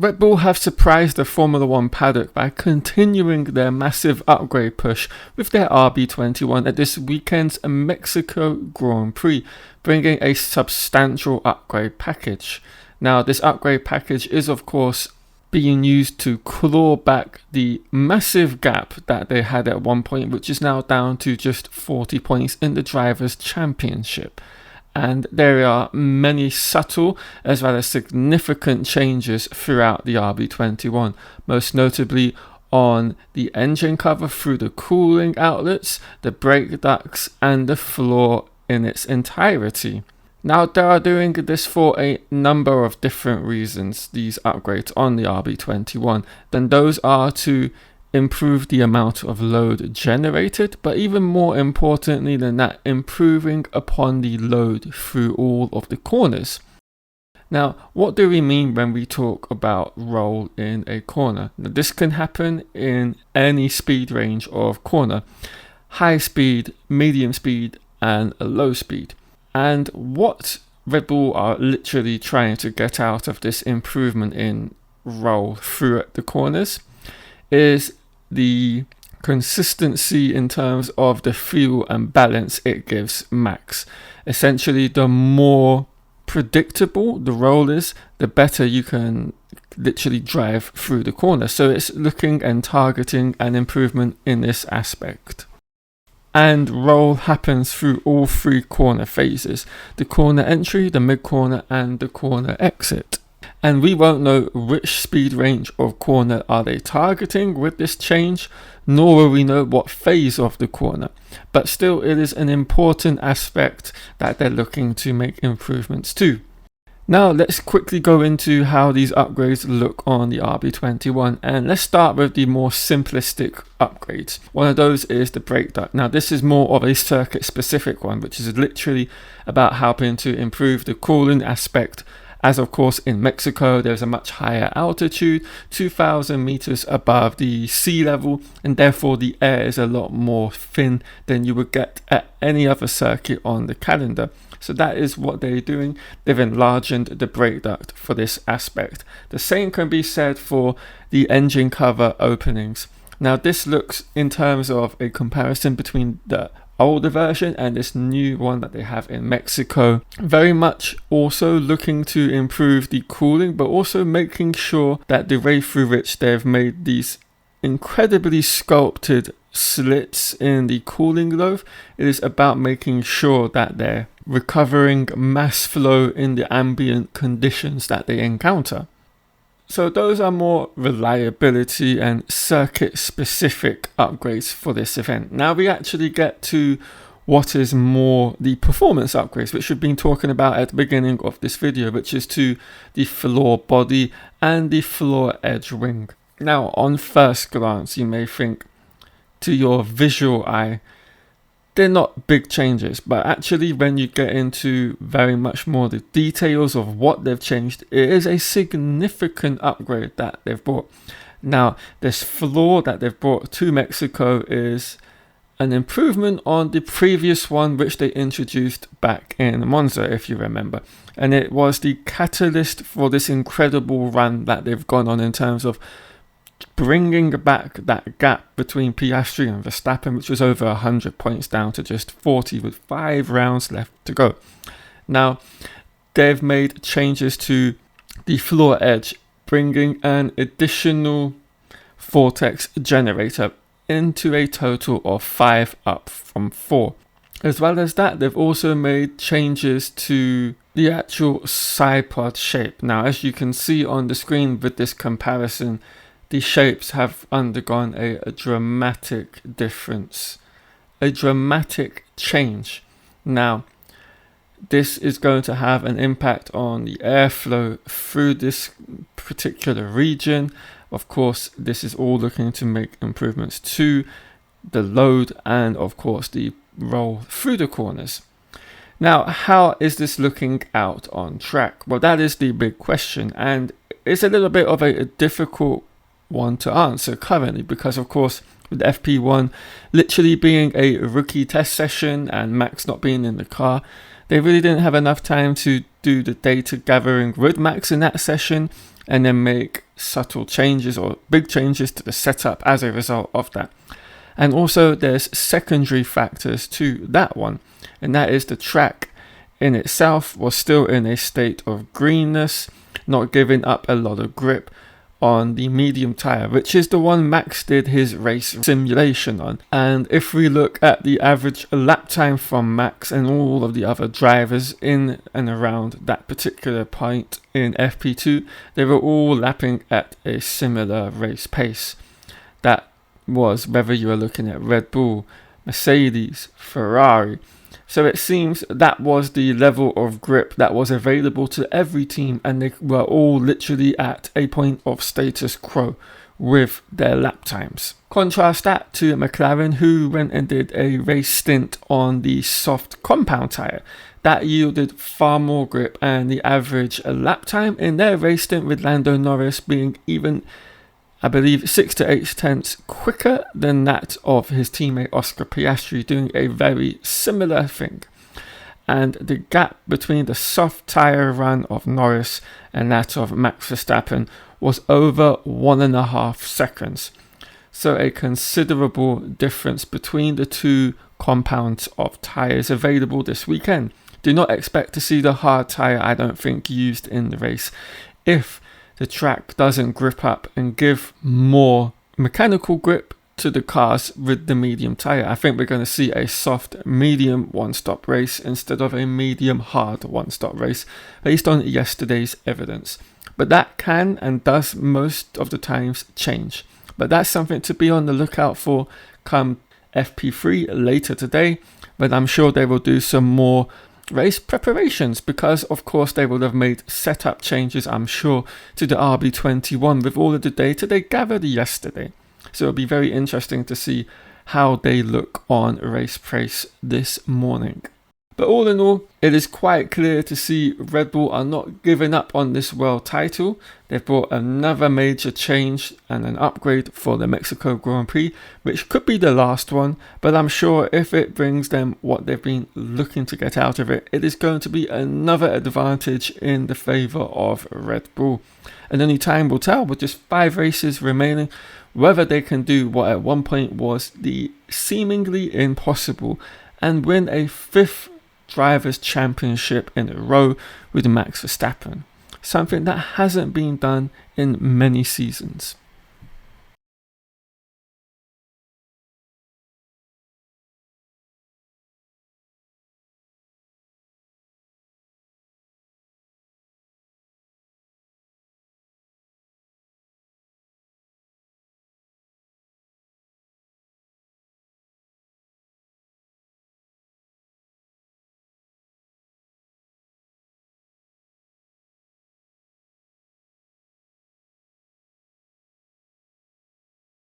Red Bull have surprised the Formula 1 paddock by continuing their massive upgrade push with their RB21 at this weekend's Mexico Grand Prix, bringing a substantial upgrade package. Now, this upgrade package is of course being used to claw back the massive gap that they had at one point, which is now down to just 40 points in the Drivers' Championship. And there are many subtle as well as significant changes throughout the RB21, most notably on the engine cover through the cooling outlets, the brake ducts and the floor in its entirety. Now, they are doing this for a number of different reasons, these upgrades on the RB21. Then those are to improve the amount of load generated, but even more importantly than that, improving upon the load through all of the corners. Now, what do we mean when we talk about roll in a corner? Now, this can happen in any speed range of corner: high speed, medium speed and a low speed. And what Red Bull are literally trying to get out of this improvement in roll through the corners is the consistency in terms of the feel and balance it gives Max. Essentially, the more predictable the roll is, the better you can literally drive through the corner. So it's looking and targeting an improvement in this aspect. And roll happens through all three corner phases: the corner entry, the mid-corner and the corner exit. And we won't know which speed range of corner are they targeting with this change, nor will we know what phase of the corner. But still, it is an important aspect that they're looking to make improvements to. Now, let's quickly go into how these upgrades look on the RB21, and let's start with the more simplistic upgrades. One of those is the brake duct. Now, this is more of a circuit specific one, which is literally about helping to improve the cooling aspect, as of course in Mexico there's a much higher altitude, 2,000 meters above the sea level, and therefore the air is a lot more thin than you would get at any other circuit on the calendar. So that is what they're doing. They've enlarged the brake duct for this aspect. The same can be said for the engine cover openings. Now, this looks, in terms of a comparison between the older version and this new one that they have in Mexico, very much also looking to improve the cooling, but also making sure that the way through which they've made these incredibly sculpted slits in the cooling lobe, it is about making sure that they're recovering mass flow in the ambient conditions that they encounter. So those are more reliability and circuit specific upgrades for this event. Now we actually get to what is more the performance upgrades, which we've been talking about at the beginning of this video, which is to the floor body and the floor edge wing. Now, on first glance, you may think, to your visual eye, they're not big changes, but actually when you get into very much more the details of what they've changed, it is a significant upgrade that they've brought. Now, this floor that they've brought to Mexico is an improvement on the previous one which they introduced back in Monza, if you remember. And it was the catalyst for this incredible run that they've gone on in terms of bringing back that gap between Piastri and Verstappen, which was over 100 points, down to just 40 with 5 rounds left to go. Now, they've made changes to the floor edge, bringing an additional vortex generator into a total of 5 up from 4. As well as that, they've also made changes to the actual side pod shape. Now, as you can see on the screen with this comparison, the shapes have undergone a dramatic difference, a dramatic change. Now, this is going to have an impact on the airflow through this particular region. Of course, this is all looking to make improvements to the load and, of course, the roll through the corners. Now, how is this looking out on track? Well, that is the big question, and it's a little bit of a difficult one to answer currently, because of course with FP1 literally being a rookie test session and Max not being in the car, they really didn't have enough time to do the data gathering with Max in that session and then make subtle changes or big changes to the setup as a result of that. And also there's secondary factors to that one, and that is the track in itself was still in a state of greenness, not giving up a lot of grip on the medium tyre, which is the one Max did his race simulation on. And if we look at the average lap time from Max and all of the other drivers in and around that particular point in FP2, they were all lapping at a similar race pace. That was whether you were looking at Red Bull, Mercedes, Ferrari. So it seems that was the level of grip that was available to every team, and they were all literally at a point of status quo with their lap times. Contrast that to McLaren, who went and did a race stint on the soft compound tyre. That yielded far more grip, and the average lap time in their race stint with Lando Norris being even, I believe, 6 to 8 tenths quicker than that of his teammate Oscar Piastri, doing a very similar thing. And the gap between the soft tyre run of Norris and that of Max Verstappen was over 1.5 seconds. So a considerable difference between the two compounds of tyres available this weekend. Do not expect to see the hard tyre, I don't think, used in the race if the track doesn't grip up and give more mechanical grip to the cars with the medium tyre. I think we're going to see a soft medium one-stop race instead of a medium hard one-stop race based on yesterday's evidence. But that can and does most of the times change. But that's something to be on the lookout for come FP3 later today. But I'm sure they will do some more race preparations, because of course they will have made setup changes, I'm sure, to the RB21 with all of the data they gathered yesterday. So it'll be very interesting to see how they look on race pace this morning. But all in all, it is quite clear to see Red Bull are not giving up on this world title. They've brought another major change and an upgrade for the Mexico Grand Prix, which could be the last one, but I'm sure if it brings them what they've been looking to get out of it, it is going to be another advantage in the favour of Red Bull. And only time will tell, with just 5 races remaining, whether they can do what at one point was the seemingly impossible and win a 5th Drivers' Championship in a row with Max Verstappen, something that hasn't been done in many seasons.